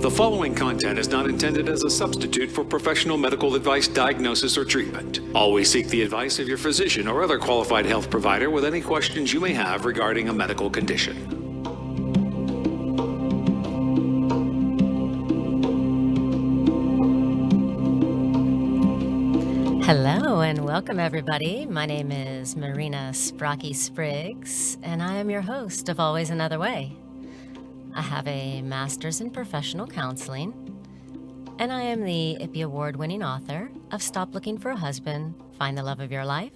The following content is not intended as a substitute for professional medical advice, diagnosis, or treatment. Always seek the advice of your physician or other qualified health provider with any questions you may have regarding a medical condition. Hello and welcome everybody. My name is Marina Spriggs and I am your host of Always Another Way. I have a master's in professional counseling and I am the IPPY award-winning author of Stop Looking for a Husband, Find the Love of Your Life.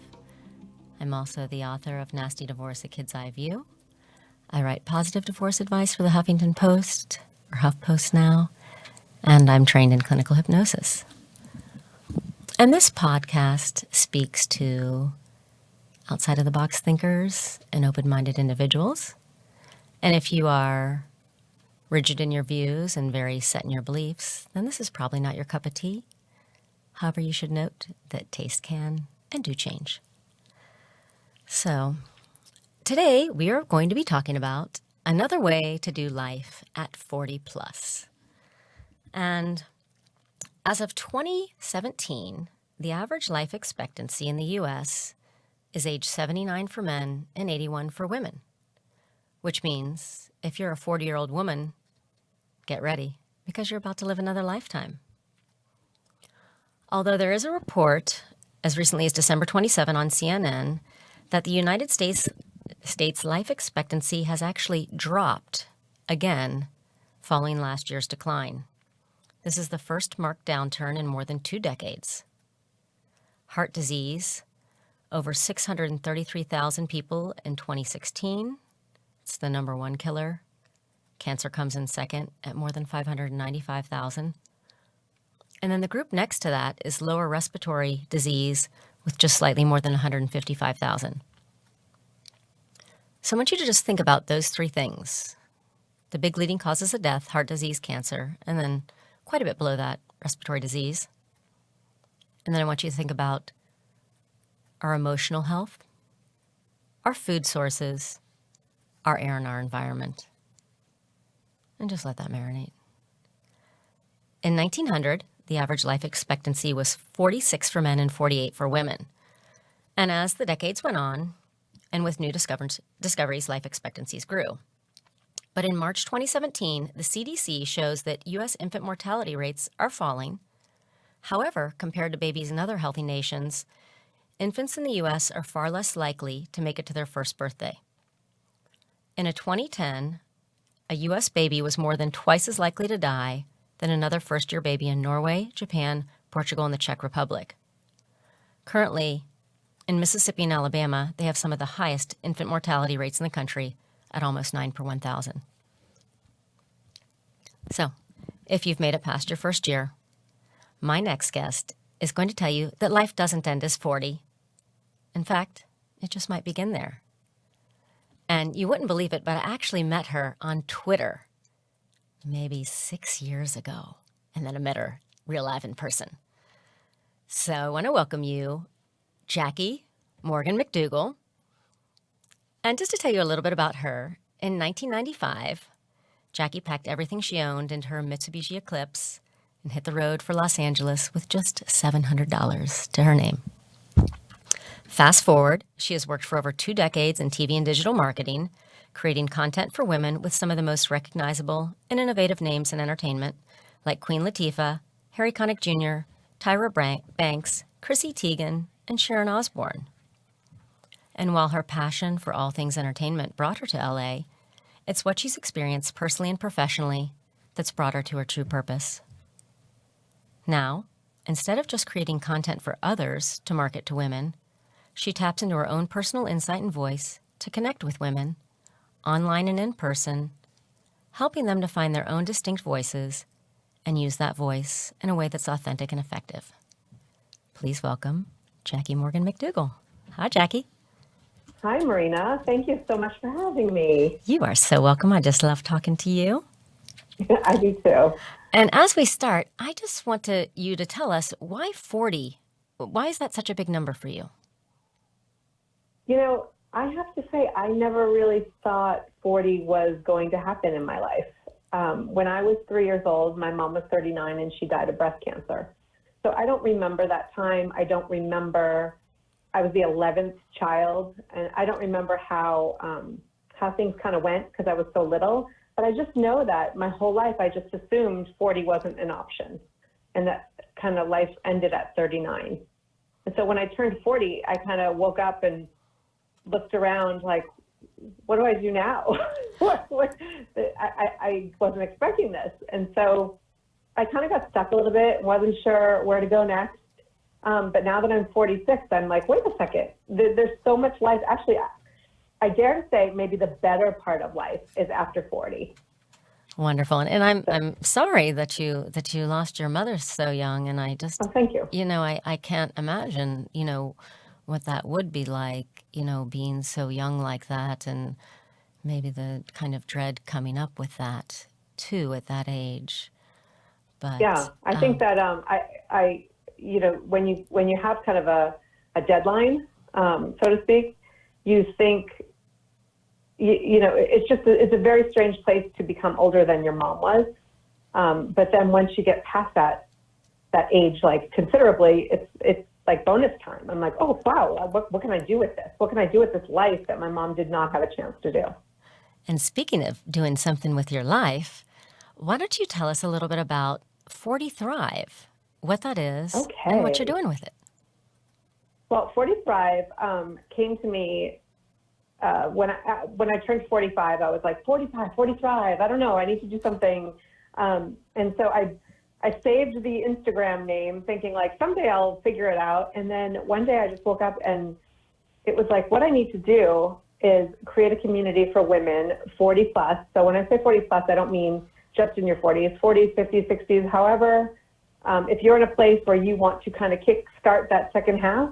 I'm also the author of Nasty Divorce, A Kid's Eye View. I write positive divorce advice for the Huffington Post, or HuffPost now, and I'm trained in clinical hypnosis. And this podcast speaks to outside-of-the-box thinkers and open-minded individuals. And if you are rigid in your views and very set in your beliefs, then this is probably not your cup of tea. However, you should note that taste can and do change. So, today we are going to be talking about another way to do life at 40 plus. And as of 2017, the average life expectancy in the U.S. is age 79 for men and 81 for women, which means if you're a 40-year-old woman, get ready because you're about to live another lifetime. Although there is a report as recently as December 27 on CNN that the United States life expectancy has actually dropped again following last year's decline. This is the first marked downturn in more than 2 decades. Heart disease, over 633,000 people in 2016. It's the number one killer. Cancer comes in second at more than 595,000. And then the group next to that is lower respiratory disease with just slightly more than 155,000. So I want you to just think about those 3 things. The big leading causes of death, heart disease, cancer, and then quite a bit below that, respiratory disease. And then I want you to think about our emotional health, our food sources, our air and our environment. And just let that marinate. In 1900, the average life expectancy was 46 for men and 48 for women. And as the decades went on, and with new discoveries, life expectancies grew. But in March 2017, the CDC shows that U.S. infant mortality rates are falling. However, compared to babies in other healthy nations, infants in the U.S. are far less likely to make it to their first birthday. In a 2010, a U.S. baby was more than twice as likely to die than another first-year baby in Norway, Japan, Portugal, and the Czech Republic. Currently, in Mississippi and Alabama, they have some of the highest infant mortality rates in the country, at almost 9 per 1,000. So, if you've made it past your first year, my next guest is going to tell you that life doesn't end as 40. In fact, it just might begin there. And you wouldn't believe it, but I actually met her on Twitter maybe 6 years ago, and then I met her real live in person. So I want to welcome you, Jackie Morgan MacDougall. And just to tell you a little bit about her, in 1995, Jackie packed everything she owned into her Mitsubishi Eclipse and hit the road for Los Angeles with just $700 to her name. Fast forward, she has worked for over 2 decades in TV and digital marketing, creating content for women with some of the most recognizable and innovative names in entertainment, like Queen Latifah, Connick Jr, Tyra Banks, Chrissy Teigen, and Sharon Osbourne. And while her passion for all things entertainment brought her to LA, it's what she's experienced personally and professionally that's brought her to her true purpose. Now, instead of just creating content for others to market to women, she taps into her own personal insight and voice to connect with women, online and in person, helping them to find their own distinct voices and use that voice in a way that's authentic and effective. Please welcome Jackie Morgan MacDougall. Hi, Jackie. Hi, Marina. Thank you so much for having me. You are so welcome. I just love talking to you. I do too. And as we start, I just want you to tell us why 40? Why is that such a big number for you? You know, I have to say, I never really thought 40 was going to happen in my life. when I was 3 years old, my mom was 39 and she died of breast cancer. So I don't remember that time. I don't remember, I was the 11th child, and I don't remember how things kind of went because I was so little. But I just know that my whole life, I just assumed 40 wasn't an option, and that kind of life ended at 39. And so when I turned 40, I kind of woke up and looked around like, what do I do now? I wasn't expecting this. And so I kind of got stuck a little bit, wasn't sure where to go next. But now that I'm 46, I'm like, wait a second, there's so much life. Actually, I dare to say maybe the better part of life is after 40. Wonderful. And I'm sorry that you lost your mother so young. And I just, Oh, thank you. I can't imagine, what that would be like, being so young like that, and maybe the kind of dread coming up with that too at that age. But yeah, I think that when you have kind of a deadline, so to speak, you think, it's a very strange place to become older than your mom was. But then once you get past that age, like considerably, it's like bonus time. I'm like, oh, wow, what can I do with this? What can I do with this life that my mom did not have a chance to do? And speaking of doing something with your life, why don't you tell us a little bit about 40 Thrive, what that is, and what you're doing with it? Well, 40 Thrive came to me when I turned 45. I was like, 45, 40 Thrive. I don't know. I need to do something. And so I saved the Instagram name thinking like someday I'll figure it out. And then one day I just woke up and it was like, what I need to do is create a community for women 40 plus. So when I say 40 plus, I don't mean just in your 40s, 40s, 50s, 60s, however. If you're in a place where you want to kind of kickstart that second half,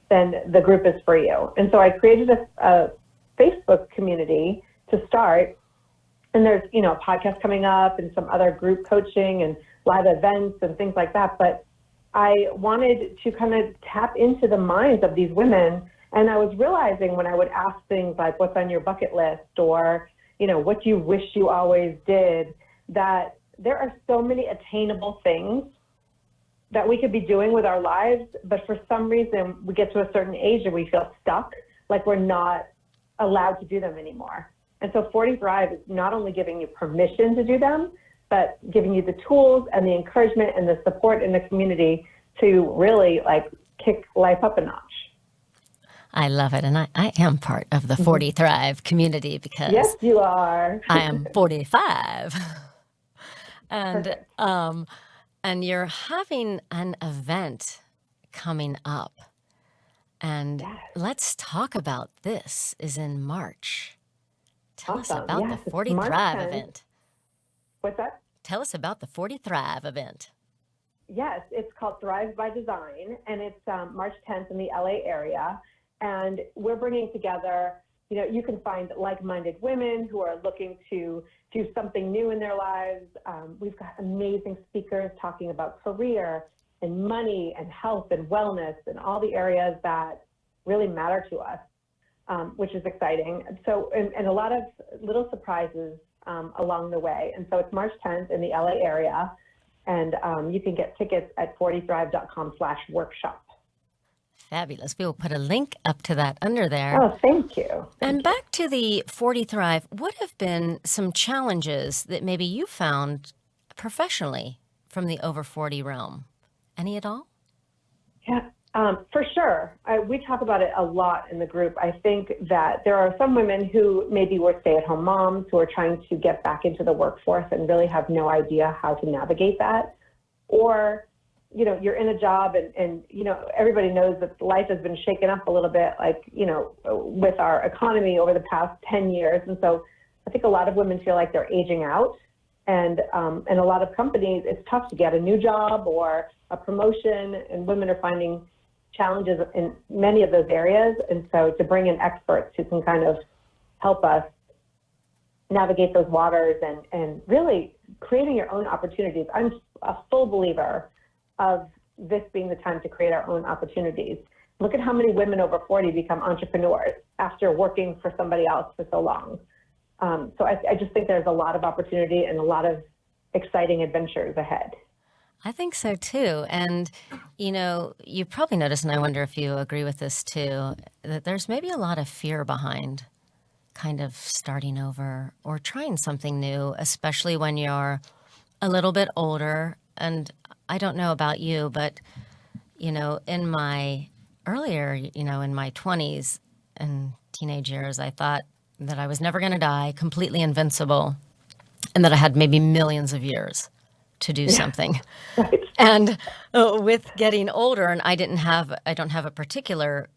then the group is for you. And so I created a Facebook community to start. And there's, a podcast coming up and some other group coaching and live events and things like that. But I wanted to kind of tap into the minds of these women. And I was realizing when I would ask things like, what's on your bucket list? Or, what do you wish you always did? That there are so many attainable things that we could be doing with our lives. But for some reason, we get to a certain age and we feel stuck, like we're not allowed to do them anymore. And so 40 Thrive is not only giving you permission to do them, but giving you the tools and the encouragement and the support in the community to really like kick life up a notch. I love it. And I am part of the 40 Thrive community because yes, you are. I am 45. And and you're having an event coming up. And yes. Let's talk about this is in March. Tell us Awesome. about Yes, the 40 March Thrive 10th. event. What's that? Tell us about the 40 Thrive event. Yes, it's called Thrive by Design, and it's March 10th in the LA area. And we're bringing together, you can find like-minded women who are looking to do something new in their lives. We've got amazing speakers talking about career and money and health and wellness and all the areas that really matter to us, which is exciting. So, and a lot of little surprises along the way. And so it's March 10th in the LA area, and you can get tickets at 40thrive.com/workshop. Fabulous. We will put a link up to that under there. Oh, thank you. And back to the 40 Thrive, what have been some challenges that maybe you found professionally from the over 40 realm? Any at all? Yeah, for sure. We talk about it a lot in the group. I think that there are some women who maybe were stay-at-home moms who are trying to get back into the workforce and really have no idea how to navigate that. Or you're in a job and everybody knows that life has been shaken up a little bit, like, with our economy over the past 10 years. And so I think a lot of women feel like they're aging out, and a lot of companies, it's tough to get a new job or a promotion, and women are finding challenges in many of those areas. And so to bring in experts who can kind of help us navigate those waters and really creating your own opportunities. I'm a full believer of this being the time to create our own opportunities. Look at how many women over 40 become entrepreneurs after working for somebody else for so long. So I just think there's a lot of opportunity and a lot of exciting adventures ahead. I think so too. And, you probably noticed, and I wonder if you agree with this too, that there's maybe a lot of fear behind kind of starting over or trying something new, especially when you're a little bit older. And I don't know about you, but, in my earlier, in my 20s and teenage years, I thought that I was never going to die, completely invincible, and that I had maybe millions of years to do something. Right. And with getting older, and I don't have a particular,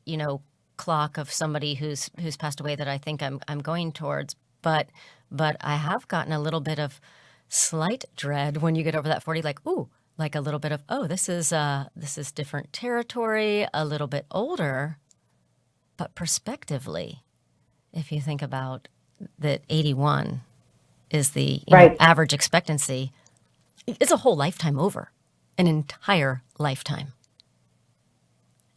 clock of somebody who's passed away that I think I'm going towards, but I have gotten a little bit of slight dread when you get over that 40, like, ooh, like a little bit of, oh, this is different territory, a little bit older, but prospectively, if you think about that 81 is the Right. average expectancy, it's a whole lifetime over, an entire lifetime.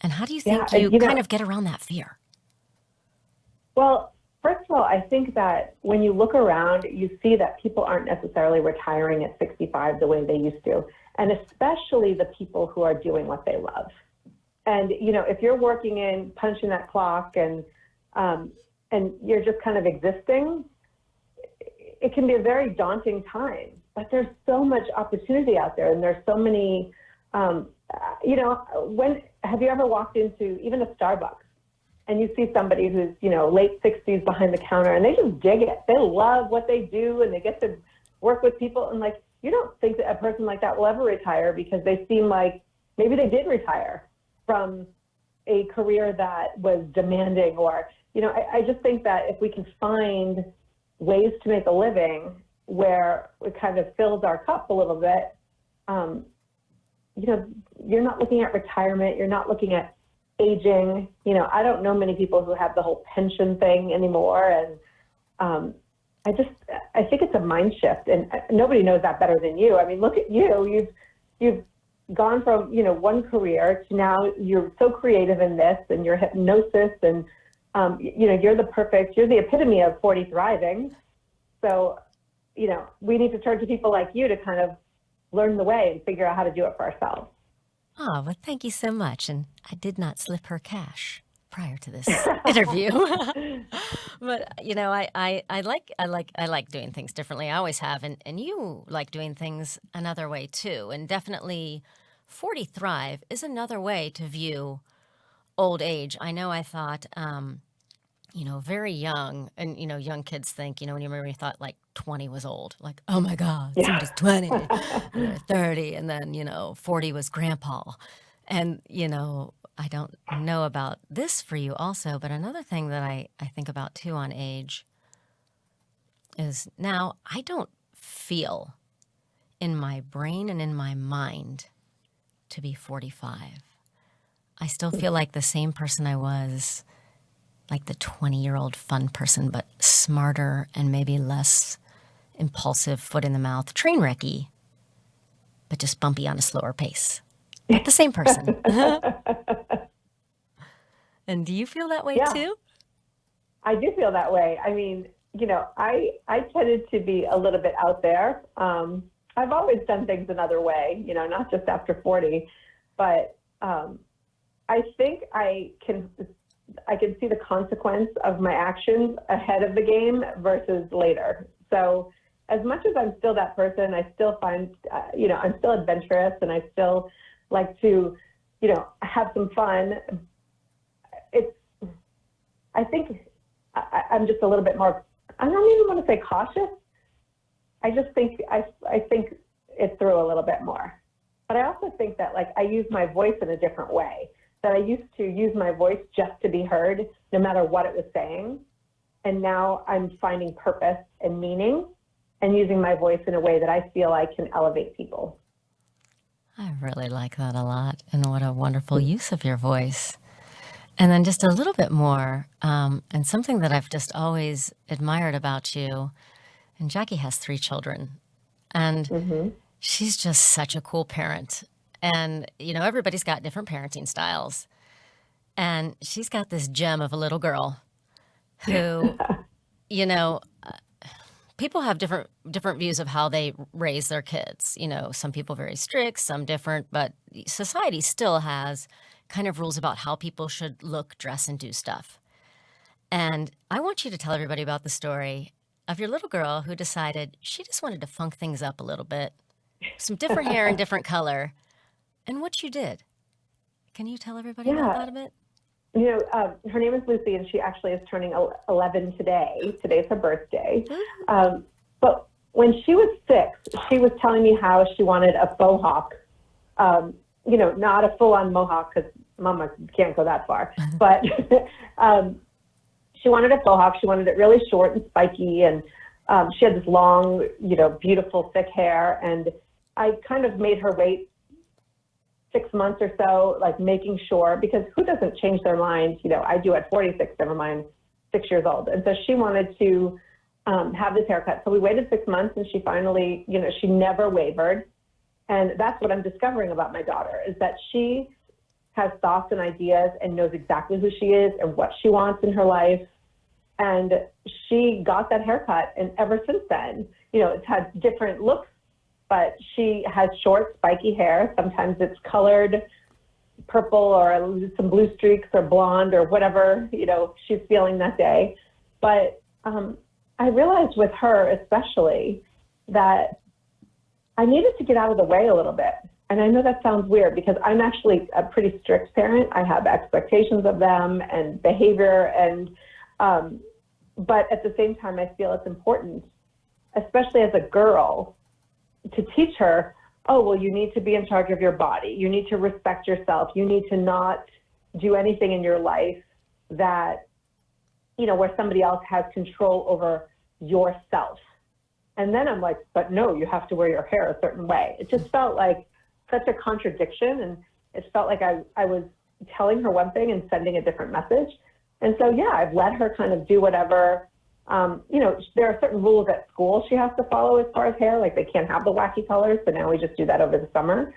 And how do you think Yeah, you kind of get around that fear? Well, first of all, I think that when you look around, you see that people aren't necessarily retiring at 65 the way they used to, and especially the people who are doing what they love. And, if you're working in, punching that clock and you're just kind of existing, it can be a very daunting time. But there's so much opportunity out there, and there's so many, when have you ever walked into even a Starbucks and you see somebody who's, late 60s behind the counter and they just dig it. They love what they do and they get to work with people. And like, you don't think that a person like that will ever retire because they seem like maybe they did retire from a career that was demanding or, I just think that if we can find ways to make a living where it kind of fills our cup a little bit, you're not looking at retirement, you're not looking at aging. I don't know many people who have the whole pension thing anymore. And I think it's a mind shift, and nobody knows that better than you. I mean, look at you, you've gone from, one career to now you're so creative in this and your hypnosis and, you're the epitome of 40 thriving. So, we need to turn to people like you to kind of learn the way and figure out how to do it for ourselves. Oh, well, thank you so much. And I did not slip her cash prior to this interview. But, I like doing things differently. I always have. And you like doing things another way too. And definitely 40 Thrive is another way to view old age. I know I thought, very young, and, young kids think, when you remember you thought like 20 was old, like, oh my God, somebody's 20, or 30, and then, 40 was grandpa. And, I don't know about this for you also, but another thing that I think about too on age is now I don't feel in my brain and in my mind to be 45. I still feel like the same person I was, like the 20-year-old fun person, but smarter and maybe less impulsive, foot in the mouth, train wrecky, but just bumpy on a slower pace. But the same person. And do you feel that way too? I do feel that way. I mean, I tended to be a little bit out there. I've always done things another way, not just after 40, but I think I can see the consequence of my actions ahead of the game versus later. So as much as I'm still that person, I still find, I'm still adventurous and I still like to, have some fun. I think I'm just a little bit more, I don't even want to say cautious. I just think, I think it through a little bit more. But I also think that I use my voice in a different way. That I used to use my voice just to be heard, no matter what it was saying. And now I'm finding purpose and meaning and using my voice in a way that I feel I can elevate people. I really like that a lot. And what a wonderful use of your voice. And then just a little bit more, and something that I've just always admired about you. And Jackie has 3 children. And she's just such a cool parent. And, everybody's got different parenting styles. And she's got this gem of a little girl who, people have different views of how they raise their kids. You know, some people very strict, some different, but society still has kind of rules about how people should look, dress, and do stuff. And I want you to tell everybody about the story of your little girl who decided she just wanted to funk things up a little bit, some different hair and different color, and what you did. Can you tell everybody about that a bit? You know, her name is Lucy, and she actually is turning 11 today. Today's her birthday. But when she was 6, she was telling me how she wanted a faux hawk. You know, not a full-on mohawk, because Mama can't go that far. But she wanted a faux hawk. She wanted it really short and spiky, and she had this long, you know, beautiful, thick hair. And I kind of made her wait 6 months or so, like making sure, because who doesn't change their mind? You know, I do at 46, never mind 6 years old. And so she wanted to have this haircut. So we waited 6 months, and she finally, you know, she never wavered. And that's what I'm discovering about my daughter, is that she has thoughts and ideas and knows exactly who she is and what she wants in her life. And she got that haircut. And ever since then, you know, it's had different looks, but she has short, spiky hair. Sometimes it's colored purple or some blue streaks or blonde or whatever, you know, she's feeling that day. But I realized with her especially that I needed to get out of the way a little bit. And I know that sounds weird because I'm actually a pretty strict parent. I have expectations of them and behavior, and but at the same time, I feel it's important, especially as a girl, to teach her, oh, well, you need to be in charge of your body. You need to respect yourself. You need to not do anything in your life that, you know, where somebody else has control over yourself. And then I'm like, but no, you have to wear your hair a certain way. It just felt like such a contradiction. And it felt like I was telling her one thing and sending a different message. And so, yeah, I've let her kind of do whatever. You know, there are certain rules at school she has to follow as far as hair, like they can't have the wacky colors. So now we just do that over the summer.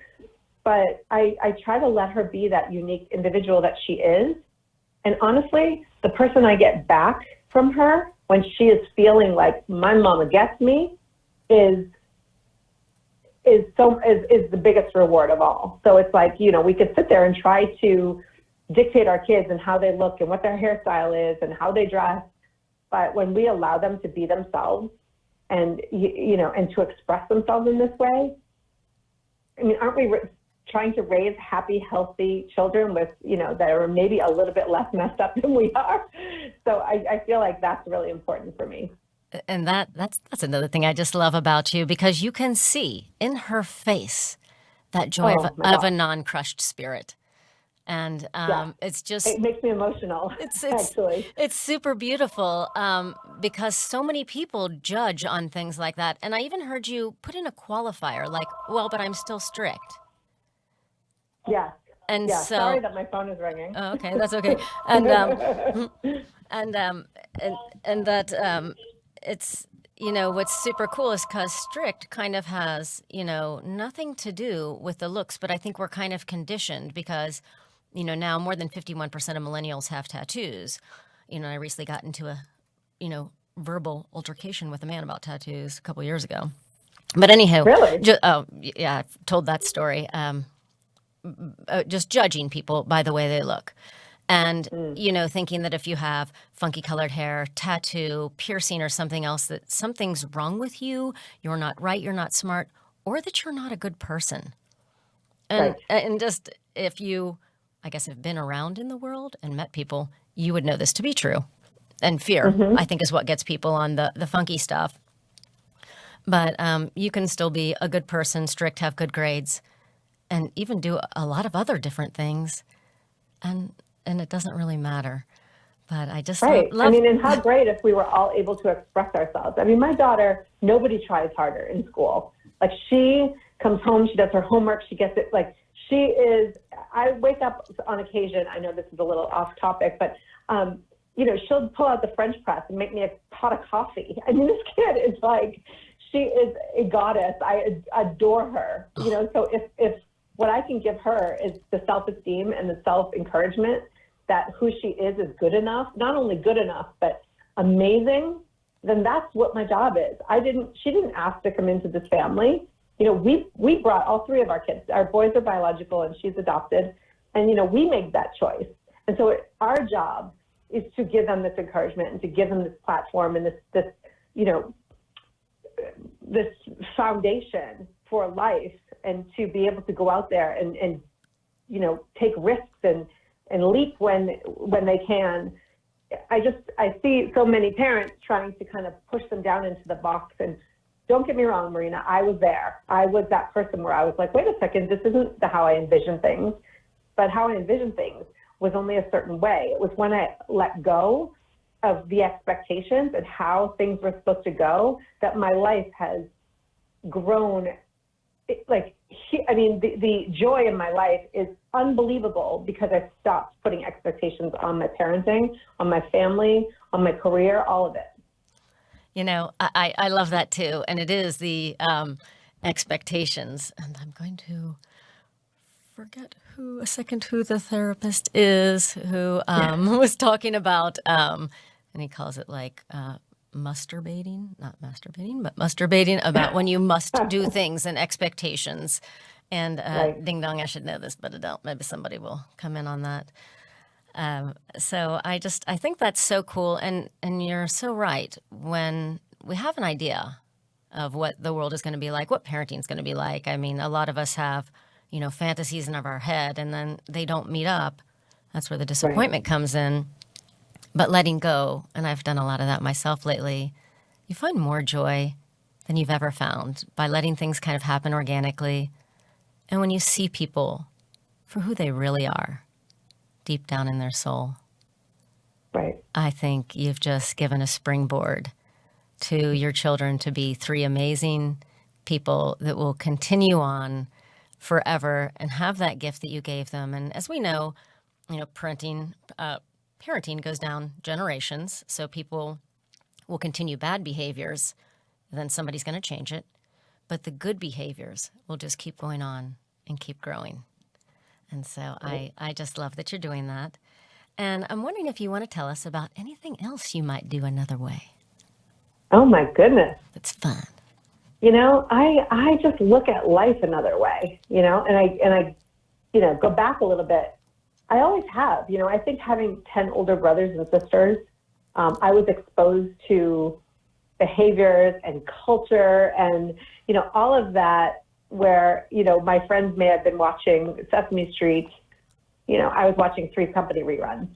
But I try to let her be that unique individual that she is. And honestly, the person I get back from her when she is feeling like my mama gets me is the biggest reward of all. So it's like, you know, we could sit there and try to dictate our kids and how they look and what their hairstyle is and how they dress. But when we allow them to be themselves and, you know, and to express themselves in this way, I mean, aren't we trying to raise happy, healthy children with, you know, that are maybe a little bit less messed up than we are? So I feel like that's really important for me. And that's another thing I just love about you, because you can see in her face that joy of a non-crushed spirit. And it's just, it makes me emotional. Actually, it's super beautiful because so many people judge on things like that. And I even heard you put in a qualifier, like, well, but I'm still strict. Yeah. And yeah. so, sorry that my phone is ringing. Oh, okay, that's okay. And that it's, you know, what's super cool is because strict kind of has, you know, nothing to do with the looks, but I think we're kind of conditioned because, you know, now more than 51% of millennials have tattoos. You know, I recently got into a, you know, verbal altercation with a man about tattoos a couple years ago. But anyhow, really? Yeah, I've told that story. Just judging people by the way they look. And, you know, thinking that if you have funky colored hair, tattoo, piercing, or something else, that something's wrong with you, you're not right, you're not smart, or that you're not a good person. And, and just if you, I guess, have been around in the world and met people, you would know this to be true. And fear, I think, is what gets people on the funky stuff. But you can still be a good person, strict, have good grades, and even do a lot of other different things. And it doesn't really matter. But I just love... I mean, and how great if we were all able to express ourselves. I mean, my daughter, nobody tries harder in school. Like, she comes home, she does her homework, she gets it. Like, she is... I wake up on occasion, I know this is a little off topic, but, you know, she'll pull out the French press and make me a pot of coffee. I mean, this kid is like, she is a goddess. I adore her. You know, so if what I can give her is the self-esteem and the self-encouragement that who she is good enough, not only good enough, but amazing, then that's what my job is. She didn't ask to come into this family. We brought all three of our kids. Our boys are biological and she's adopted. And, we made that choice. And so our job is to give them this encouragement and to give them this platform and this foundation for life, and to be able to go out there and take risks and leap when they can. I see so many parents trying to kind of push them down into the box. And don't get me wrong, Marina, I was there. I was that person where I was like, wait a second, this isn't how I envision things. But how I envisioned things was only a certain way. It was when I let go of the expectations and how things were supposed to go that my life has grown. The joy in my life is unbelievable because I stopped putting expectations on my parenting, on my family, on my career, all of it. I love that too. And it is the expectations. And I'm going to forget who the therapist is who was talking about, and he calls it like masturbating, not masturbating, but masturbating about when you must do things and expectations. And Right. ding dong, I should know this, but I don't. Maybe somebody will come in on that. So I think that's so cool. And you're so right. When we have an idea of what the world is going to be like, what parenting is going to be like. I mean, a lot of us have, fantasies in our head, and then they don't meet up. That's where the disappointment comes in. But letting go, and I've done a lot of that myself lately, you find more joy than you've ever found by letting things kind of happen organically. And when you see people for who they really are, deep down in their soul, Right. I think you've just given a springboard to your children to be three amazing people that will continue on forever and have that gift that you gave them. And as we know, parenting goes down generations, so people will continue bad behaviors, then somebody's going to change it. But the good behaviors will just keep going on and keep growing. And so I just love that you're doing that. And I'm wondering if you want to tell us about anything else you might do another way. Oh my goodness. That's fun. I just look at life another way, and I go back a little bit. I always have, I think having 10 older brothers and sisters, I was exposed to behaviors and culture and, all of that where, my friends may have been watching Sesame Street. I was watching Three's Company reruns,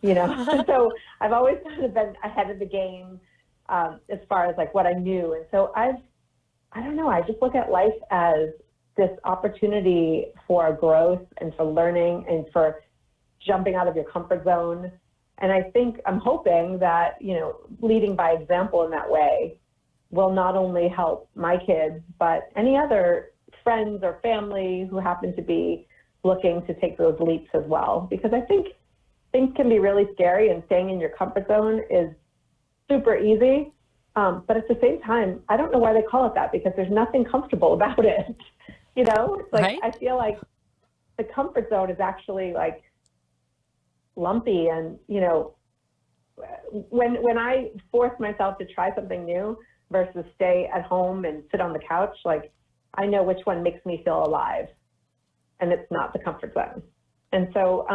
so I've always kind of been ahead of the game as far as like what I knew. And so I don't know, I just look at life as this opportunity for growth and for learning and for jumping out of your comfort zone. And I'm hoping that, leading by example in that way will not only help my kids, but any other friends or family who happen to be looking to take those leaps as well. Because I think things can be really scary and staying in your comfort zone is super easy. But at the same time, I don't know why they call it that, because there's nothing comfortable about it. It's like, right? I feel like the comfort zone is actually like lumpy. And, when I force myself to try something new versus stay at home and sit on the couch, like I know which one makes me feel alive, and it's not the comfort zone. And so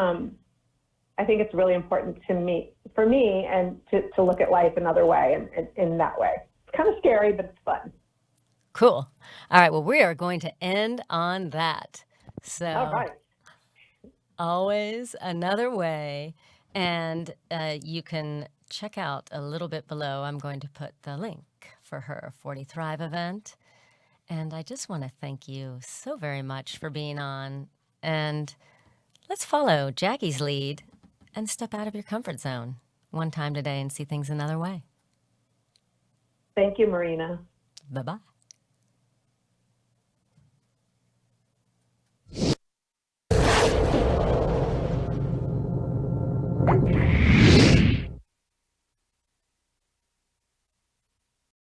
I think it's really important for me and to look at life another way and in that way. It's kind of scary, but it's fun. Cool. All right. Well, we are going to end on that. So All right. always another way. And you can check out a little bit below. I'm going to put the link for her 40 Thrive event. And I just want to thank you so very much for being on. And let's follow Jackie's lead and step out of your comfort zone one time today and see things another way. Thank you, Marina. Bye-bye.